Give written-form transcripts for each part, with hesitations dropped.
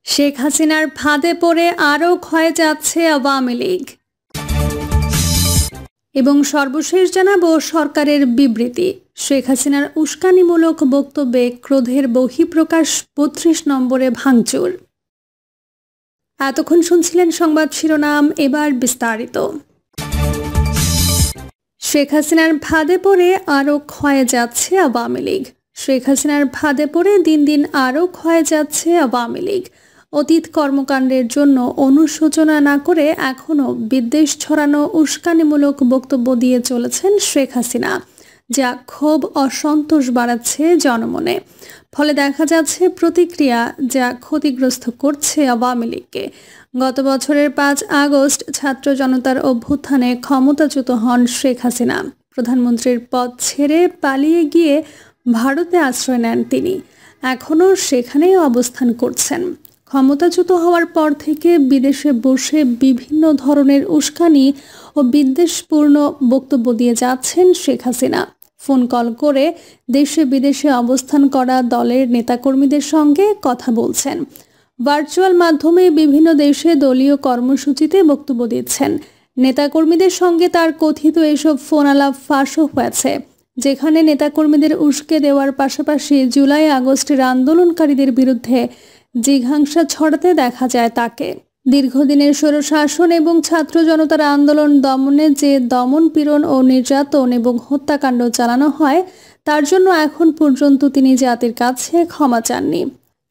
শেখ হাসিনার ফাঁদে পড়ে আরও ক্ষয়ে যাচ্ছে আওয়ামী লীগ। এবং সর্বশেষ জানাবো সরকারের বিবৃতি। শেখ হাসিনার উস্কানিমূলক বক্তব্যে ক্রোধের বহিঃপ্রকাশ, ৩২ নম্বরে ভাঙচুর। এতক্ষণ শুনছিলেন সংবাদ শিরোনাম, এবার বিস্তারিত। শেখ হাসিনার ফাঁদে পড়ে আরও ক্ষয়ে যাচ্ছে আওয়ামী লীগ। শেখ হাসিনার ফাঁদে পড়ে দিন দিন আরও ক্ষয়ে যাচ্ছে আওয়ামী লীগ। অতীত কর্মকাণ্ডের জন্য অনুশোচনা না করে এখনও বিদ্বেষ ছড়ানো উস্কানিমূলক বক্তব্য দিয়ে চলেছেন শেখ হাসিনা, যা ক্ষোভ অসন্তোষ বাড়াচ্ছে জনমনে। ফলে দেখা যাচ্ছে প্রতিক্রিয়া যা ক্ষতিগ্রস্ত করছে আওয়ামী লীগকে। গত বছরের ৫ আগস্ট ছাত্র জনতার অভ্যুত্থানে ক্ষমতাচ্যুত হন শেখ হাসিনা। প্রধানমন্ত্রীর পদ ছেড়ে পালিয়ে গিয়ে ভারতে আশ্রয় নেন তিনি। এখনও সেখানেই অবস্থান করছেন। ক্ষমতাচ্যুত হওয়ার পর থেকে বিদেশে বসে বিভিন্ন ধরনের উস্কানি ও বিদ্বেষপূর্ণ বক্তব্য দিয়ে যাচ্ছেন শেখ হাসিনা। ফোন কল করে দেশে বিদেশে অবস্থান করা দলের নেতাকর্মীদের সঙ্গে কথা বলছেন। ভার্চুয়াল মাধ্যমে বিভিন্ন দেশে দলীয় কর্মসূচিতে বক্তব্য দিচ্ছেন। নেতাকর্মীদের সঙ্গে তার কথিত এসব ফোন আলাপ ফাঁসও হয়েছে, যেখানে নেতাকর্মীদের উস্কে দেওয়ার পাশাপাশি জুলাই আগস্টের আন্দোলনকারীদের বিরুদ্ধে জিঘাংসা ছড়াতে দেখা যায় তাকে। দীর্ঘদিনের স্বৈরশাসন এবং ছাত্র জনতার আন্দোলন দমনে যে দমন পীড়ন ও নির্যাতন এবং হত্যাকাণ্ড চালানো হয়, তার জন্য এখন পর্যন্ত তিনি জাতির কাছে ক্ষমা চাননি।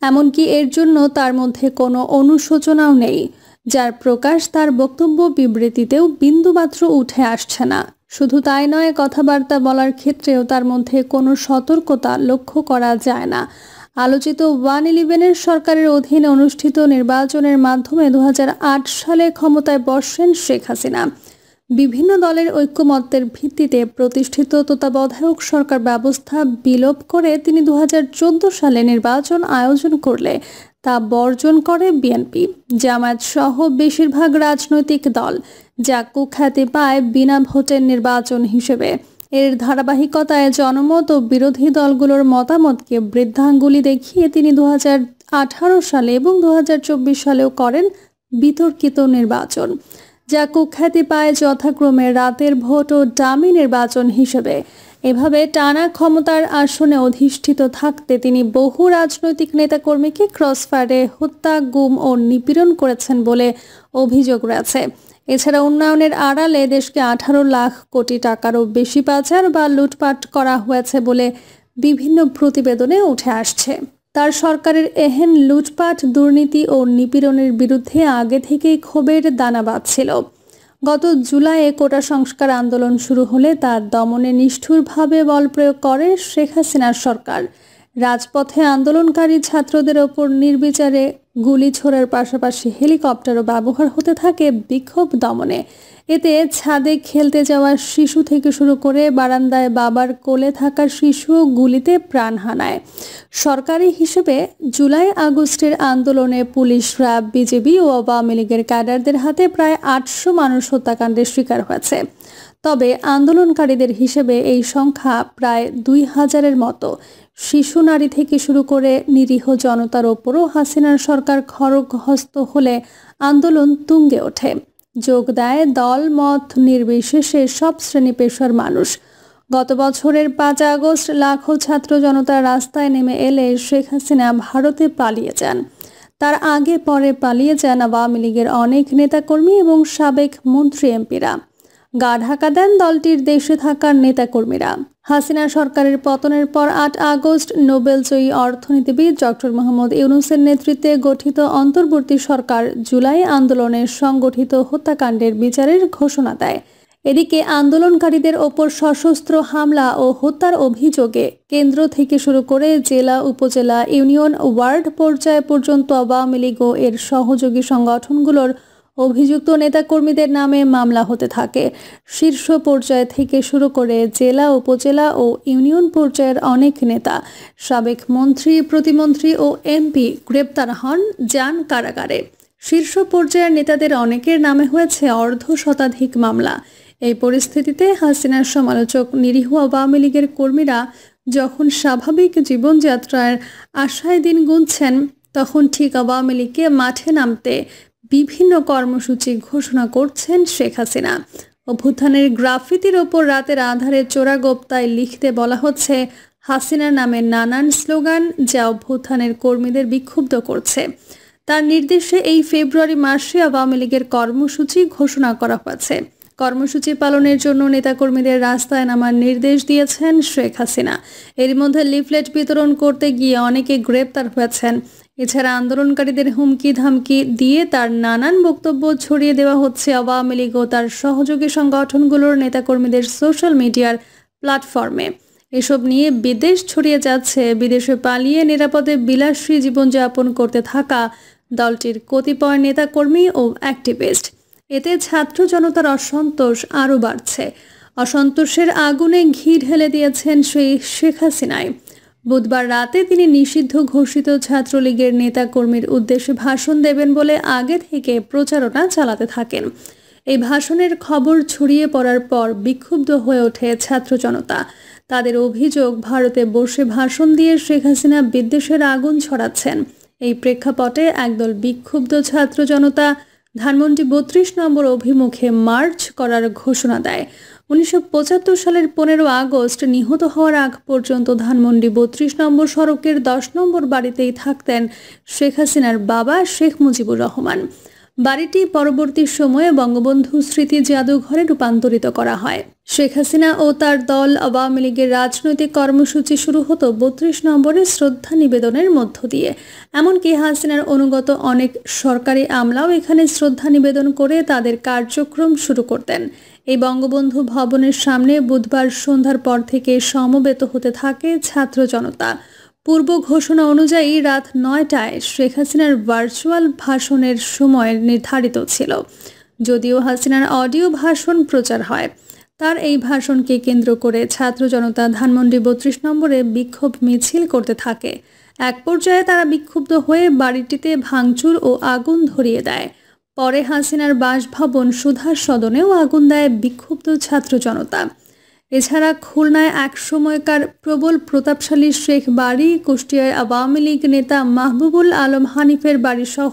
এমনকি এর জন্য তার মধ্যে কোনো অনুশোচনাও নেই, যার প্রকাশ তার বক্তব্য বিবৃতিতেও বিন্দুমাত্র উঠে আসছে না। শুধু তাই নয়, কথাবার্তা বলার ক্ষেত্রেও তার মধ্যে কোনো সতর্কতা লক্ষ্য করা যায় না। আলোচিত 111 সরকারের অধীনে অনুষ্ঠিত নির্বাচনের মাধ্যমে 2008 সালে ক্ষমতায় বসেন শেখ হাসিনা। বিভিন্ন দলের ঐক্যমত্যের ভিত্তিতে প্রতিষ্ঠিত তত্ত্বাবধায়ক সরকার ব্যবস্থা বিলোপ করে তিনি 2014 সালে নির্বাচন আয়োজন করলে তা বর্জন করে বিএনপি, জামায়াত সহ বেশিরভাগ রাজনৈতিক দল, যা কুখ্যাতি পায় বিনা ভোটের নির্বাচন হিসেবে। এর ধারাবাহিকতায় জনমত ও বিরোধী দলগুলোর মতামতকে বৃদ্ধাঙ্গুলি দেখিয়ে তিনি 2018 সালে এবং 2024 সালেও করেন বিতর্কিত নির্বাচন, যা কুখ্যাতি পায় যথাক্রমে রাতের ভোট ও ডামি নির্বাচন হিসেবে। এভাবে টানা ক্ষমতার আসনে অধিষ্ঠিত থাকতে তিনি বহু রাজনৈতিক নেতাকর্মীকে ক্রসফায়ারে হত্যা, গুম ও নিপীড়ন করেছেন বলে অভিযোগ রয়েছে। এছাড়া উন্নয়নের আড়ালে দেশকে 18 লাখ কোটি টাকারও বেশি পাচার বা লুটপাট করা হয়েছে বলে বিভিন্ন প্রতিবেদনে উঠে আসছে। তার সরকারের এহেন লুটপাট, দুর্নীতি ও নিপীড়নের বিরুদ্ধে আগে থেকেই ক্ষোভের দানা বাঁধছিল। গত জুলাইয়ে কোটা সংস্কার আন্দোলন শুরু হলে তার দমনে নিষ্ঠুরভাবে বল প্রয়োগ করে শেখ হাসিনার সরকার। রাজপথে আন্দোলনকারী ছাত্রদের ওপর নির্বিচারে গুলি ছোড়ার পাশাপাশি হেলিকপ্টারও ব্যবহার হতে থাকে বিক্ষোভ দমনে। এতে ছাদে খেলতে যাওয়া শিশু থেকে শুরু করে বারান্দায় বাবার কোলে থাকা শিশুও গুলিতে প্রাণ হারায়। সরকারি হিসেবে জুলাই আগস্টের আন্দোলনে পুলিশ, র্যাব, বিজেপি ও আওয়ামী লীগের ক্যাডারদের হাতে প্রায় 800 মানুষ হত্যাকাণ্ডের শিকার হয়েছে। তবে আন্দোলনকারীদের হিসেবে এই সংখ্যা প্রায় 2000-এর মতো। শিশু, নারী থেকে শুরু করে নিরীহ জনতার ওপরও হাসিনার সরকার খড়গহস্ত হলে আন্দোলন তুঙ্গে ওঠে। যোগ দেয় দল মত নির্বিশেষে সব শ্রেণী পেশার মানুষ। গত বছরের 5 আগস্ট লাখো ছাত্র জনতা রাস্তায় নেমে এলে শেখ হাসিনা ভারতে পালিয়ে যান। তার আগে পরে পালিয়ে যান আওয়ামী লীগের অনেক নেতাকর্মী এবং সাবেক মন্ত্রী, এমপিরা। গা ঢাকা দেন দলটির দেশে থাকার নেতাকর্মীরা। হাসিনা সরকারের পতনের পর 8 আগস্ট নোবেলজয়ী অর্থনীতিবিদ ডক্টর মোহাম্মদ ইউনূসের নেতৃত্বে গঠিত অন্তর্বর্তী সরকার জুলাই আন্দোলনের সংগঠিত হত্যাকাণ্ডের বিচারের ঘোষণা দেয়। এদিকে আন্দোলনকারীদের ওপর সশস্ত্র হামলা ও হত্যার অভিযোগে কেন্দ্র থেকে শুরু করে জেলা, উপজেলা, ইউনিয়ন, ওয়ার্ড পর্যায় পর্যন্ত আওয়ামী লীগ ও এর সহযোগী সংগঠনগুলোর অভিযুক্ত নেতাকর্মীদের নামে মামলা হতে থাকে। শীর্ষ পর্যায় থেকে শুরু করে জেলা, উপজেলা ও ইউনিয়ন পর্যায়ের অনেক নেতা, সাবেক মন্ত্রী, প্রতিমন্ত্রী ও এমপি গ্রেপ্তার হন, যান কারাগারে। শীর্ষ পর্যায়ের নেতাদের অনেকের নামে হয়েছে অর্ধশতাধিক মামলা। এই পরিস্থিতিতে হাসিনার সমালোচক নিরীহ আওয়ামী লীগের কর্মীরা যখন স্বাভাবিক জীবনযাত্রার আশায় দিন গুনছেন, তখন ঠিক আওয়ামী লীগকে মাঠে নামতে বিভিন্ন কর্মসূচি ঘোষণা করছেন শেখ হাসিনা। অভ্যুত্থানের গ্রাফিতির ওপর রাতের আধারে চোরাগোপ্তায় লিখতে বলা হচ্ছে হাসিনার নামে নানান স্লোগান, যা অভ্যুত্থানের কর্মীদের বিক্ষুব্ধ করছে। তার নির্দেশে এই ফেব্রুয়ারি মাসে আওয়ামী লীগের কর্মসূচি ঘোষণা করা হয়েছে। কর্মসূচি পালনের জন্য নেতাকর্মীদের রাস্তায় নামার নির্দেশ দিয়েছেন শেখ হাসিনা। এর মধ্যে লিফলেট বিতরণ করতে গিয়ে অনেকে গ্রেপ্তার হয়েছেন। এছাড়া আন্দোলনকারীদের হুমকি ধামকি দিয়ে তার নানান বক্তব্য ছড়িয়ে দেওয়া হচ্ছে আওয়ামী লীগ ও তার সহযোগী সংগঠনগুলোর নেতাকর্মীদের সোশ্যাল মিডিয়ার প্ল্যাটফর্মে। এসব নিয়ে বিদেশ ছড়িয়ে যাচ্ছে বিদেশে পালিয়ে নিরাপদে বিলাসী জীবনযাপন করতে থাকা দলটির কতিপয় নেতাকর্মী ও অ্যাক্টিভিস্ট। এতে ছাত্র জনতার অসন্তোষ আরও বাড়ছে। অসন্তোষের আগুনে ঘি ঢেলে দিয়েছেন সেই শেখ হাসিনাই। বুধবার রাতে তিনি নিষিদ্ধ ঘোষিত ছাত্রলীগের নেতাকর্মীর উদ্দেশ্যে ভাষণ দেবেন বলে আগে থেকে প্রচারণা চালাতে থাকেন। এই ভাষণের খবর ছড়িয়ে পড়ার পর বিক্ষুব্ধ হয়ে ওঠে ছাত্র জনতা। তাদের অভিযোগ, ভারতে বসে ভাষণ দিয়ে শেখ হাসিনা বিদ্বেষের আগুন ছড়াচ্ছেন। এই প্রেক্ষাপটে একদল বিক্ষুব্ধ ছাত্র জনতা ধানমন্ডি ৩২ নম্বর অভিমুখে মার্চ করার ঘোষণা দেয়। ১৯৭৫ সালের ১৫ আগস্ট নিহত হওয়ার আগ পর্যন্ত ধানমন্ডি ৩২ নম্বর সড়কের ১০ নম্বর বাড়িতেই থাকতেন শেখ হাসিনার বাবা শেখ মুজিবুর রহমান। বাড়িটি পরবর্তী সময়ে বঙ্গবন্ধু স্মৃতি জাদুঘরে রূপান্তরিত করা হয়। শেখ হাসিনা ও তার দল আওয়ামী লীগের রাজনৈতিক কর্মসূচি শুরু হতো ৩২ নম্বরে শ্রদ্ধা নিবেদনের মধ্য দিয়ে। এমনকি হাসিনার অনুগত অনেক সরকারি আমলাও এখানে শ্রদ্ধা নিবেদন করে তাদের কার্যক্রম শুরু করতেন। এই বঙ্গবন্ধু ভবনের সামনে বুধবার সন্ধ্যার পর থেকে সমবেত হতে থাকে ছাত্র জনতা। পূর্ব ঘোষণা অনুযায়ী রাত ৯টায় শেখ হাসিনার ভার্চুয়াল ভাষণের সময় নির্ধারিত ছিল। যদিও হাসিনার অডিও ভাষণ প্রচার হয়। তার এই ভাষণকে কেন্দ্র করে ছাত্র জনতা ধানমন্ডি ৩২ নম্বরে বিক্ষোভ মিছিল করতে থাকে। এক পর্যায়ে তারা বিক্ষুব্ধ হয়ে বাড়িটিতে ভাঙচুর ও আগুন ধরিয়ে দেয়। পরে হাসিনার বাসভবন সুধার সদনেও আগুন দেয় বিক্ষুব্ধ ছাত্র জনতা। এছাড়া খুলনায় এক সময়কার প্রবল প্রতাপশালী শেখ বাড়ি, কুষ্টিয়ায় আওয়ামী লীগ নেতা মাহবুবুল আলম হানিফের বাড়িসহ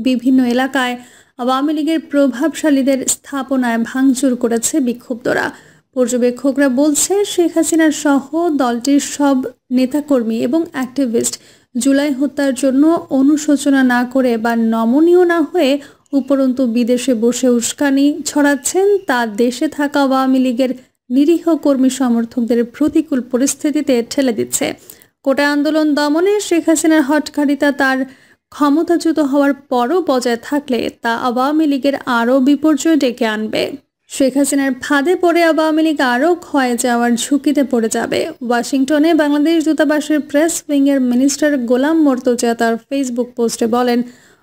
বিভিন্ন এলাকায় আওয়ামী লীগের প্রভাবশালীদের স্থাপনায় ভাঙচুর করেছে বিক্ষুব্ধরা। পর্যবেক্ষকরা বলছে শেখ হাসিনার সহ দলটির সব নেতাকর্মী এবং অ্যাক্টিভিস্ট জুলাই হত্যার জন্য অনুশোচনা না করে বা নমনীয় না হয়ে উপরন্তু বিদেশে বসে উস্কানি ছড়াচ্ছেন, তা দেশে থাকা আওয়ামী লীগের নিরীহ কর্মী সমর্থকদের প্রতিকূল পরিস্থিতিতে ঠেলে দিচ্ছে। কোটা আন্দোলন দমনে শেখ হাসিনার হঠকারিতা তার ক্ষমতাচ্যুত হওয়ার পরও বজায় থাকলে তা আওয়ামী লীগের আরও বিপর্যয় ডেকে আনবে। শেখ হাসিনার ফাঁদে পড়ে আওয়ামী লীগ আরও ক্ষয়ে যাওয়ার ঝুঁকিতে পড়ে যাবে। ওয়াশিংটনে বাংলাদেশ দূতাবাসের প্রেস উইংয়ের মিনিস্টার গোলাম মর্তজা তার ফেসবুক পোস্টে বলেন,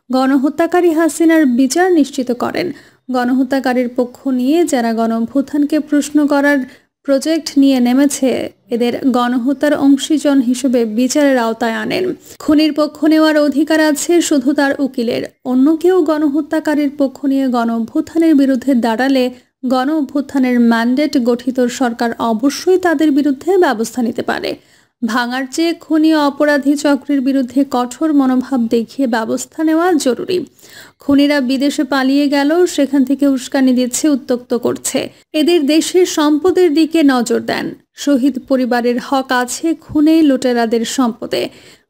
গণহত্যাকারী হাসিনার বিচার নিশ্চিত করেন। গণহত্যাকারীর পক্ষ নিয়ে যারা গণঅভ্যুত্থানকে প্রশ্ন করার প্রজেক্ট নিয়ে নেমেছে, এদের গণহত্যার অংশীজন হিসেবে বিচারের আওতায় আনেন। খুনির পক্ষ নেওয়ার অধিকার আছে শুধু তার উকিলের। অন্য কেউ গণহত্যাকারীর পক্ষ নিয়ে গণঅভ্যুত্থানের বিরুদ্ধে দাঁড়ালে গণঅভ্যুত্থানের ম্যান্ডেট গঠিত সরকার অবশ্যই তাদের বিরুদ্ধে ব্যবস্থা নিতে পারে। ভাঙার চেয়ে খুনি অপরাধী চক্রের বিরুদ্ধে কঠোর মনোভাব দেখিয়ে ব্যবস্থা নেওয়া জরুরি। খুনিরা বিদেশে পালিয়ে গেল, সেখান থেকে উস্কানি দিচ্ছে, উত্ত্যক্ত করছে। এদের দেশের সম্পদের দিকে নজর দেন। শহীদ পরিবারের হক আছে খুনে লুটেরাদের সম্পদে।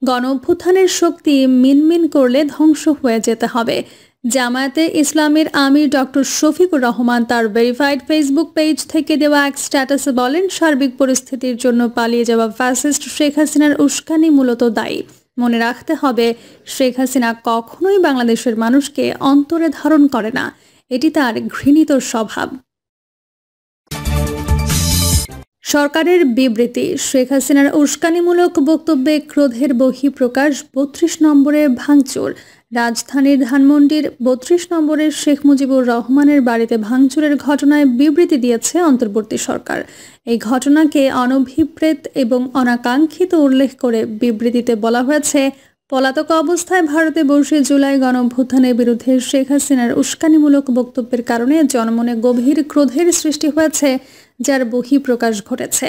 গণঅভ্যুত্থানের শক্তি মিনমিন করলে ধ্বংস হয়ে যেতে হবে। জামায়াতে ইসলামের আমির ডক্টর শফিকুর রহমান তার ভেরিফাইড ফেসবুক পেজ থেকে দেওয়া এক স্ট্যাটাসে বলেন, সার্বিক পরিস্থিতির জন্য পালিয়ে যাওয়া ফ্যাসিস্ট শেখ হাসিনার উস্কানি মূলত দায়ী। মনে রাখতে হবে, শেখ হাসিনা কখনোই বাংলাদেশের মানুষকে অন্তরে ধারণ করে না। এটি তার ঘৃণিত স্বভাব। সরকারের বিবৃতি, শেখ হাসিনার উস্কানিমূলক বক্তব্যে ক্রোধের বহিঃপ্রকাশ। ৩২ নম্বরে ভাঙচুর। রাজধানীর ধানমন্ডির ৩২ নম্বরের শেখ মুজিবুর রহমানের বাড়িতে ভাঙচুরের ঘটনায় বিবৃতি দিয়েছে অন্তর্বর্তী সরকার। এই ঘটনাকে অনভিপ্রেত এবং অনাকাঙ্ক্ষিত উল্লেখ করে বিবৃতিতে বলা হয়েছে, পলাতক অবস্থায় ভারতে বসে জুলাই গণঅভ্যুত্থানের বিরুদ্ধে শেখ হাসিনার উস্কানিমূলক বক্তব্যের কারণে জনমনে গভীর ক্রোধের সৃষ্টি হয়েছে, যার বহিঃপ্রকাশ ঘটেছে।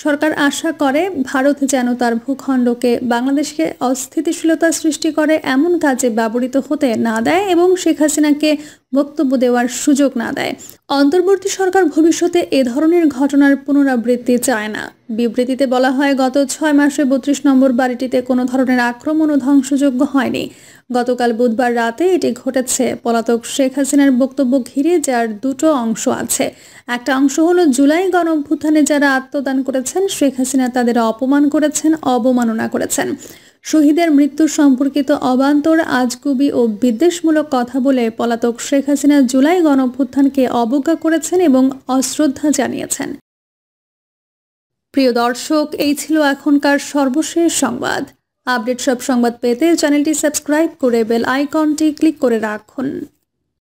সরকার আশা করে ভারত যেন তার ভূখণ্ডকে বাংলাদেশকে অস্থিতিশীলতা সৃষ্টি করে এমন কাজে ব্যবহৃত হতে না দেয় এবং শেখ হাসিনাকে বক্তব্য দেওয়ার সুযোগ না দেয়। অন্তর্বর্তী সরকার ভবিষ্যতে এ ধরনের ঘটনার পুনরাবৃত্তি চায় না। বিবৃতিতে বলা হয়, গত 6 মাসে 32 নম্বর বাড়িটিতে কোনো ধরনের আক্রমণ ও ধ্বংসযজ্ঞ হয়নি। গতকাল বুধবার রাতে এটি ঘটেছে। পলাতক শেখ হাসিনার বক্তব্য ঘিরে যার দুটো অংশ আছে। একটা অংশ হলো জুলাই গণঅভ্যুত্থানে যারা আত্মদান করেছেন শেখ হাসিনা তাদের অপমান করেছেন, অবমাননা করেছেন। শহীদের মৃত্যু সম্পর্কিত অবান্তর, আজগুবি ও বিদ্বেষমূলক কথা বলে পলাতক শেখ হাসিনা জুলাই গণঅভ্যুত্থানকে অবজ্ঞা করেছেন এবং অশ্রদ্ধা জানিয়েছেন। প্রিয় দর্শক, এই ছিল এখনকার সর্বশেষ সংবাদ। আপডেট সব সংবাদ পেতে চ্যানেলটি সাবস্ক্রাইব করে বেল আইকনটি ক্লিক করে রাখুন।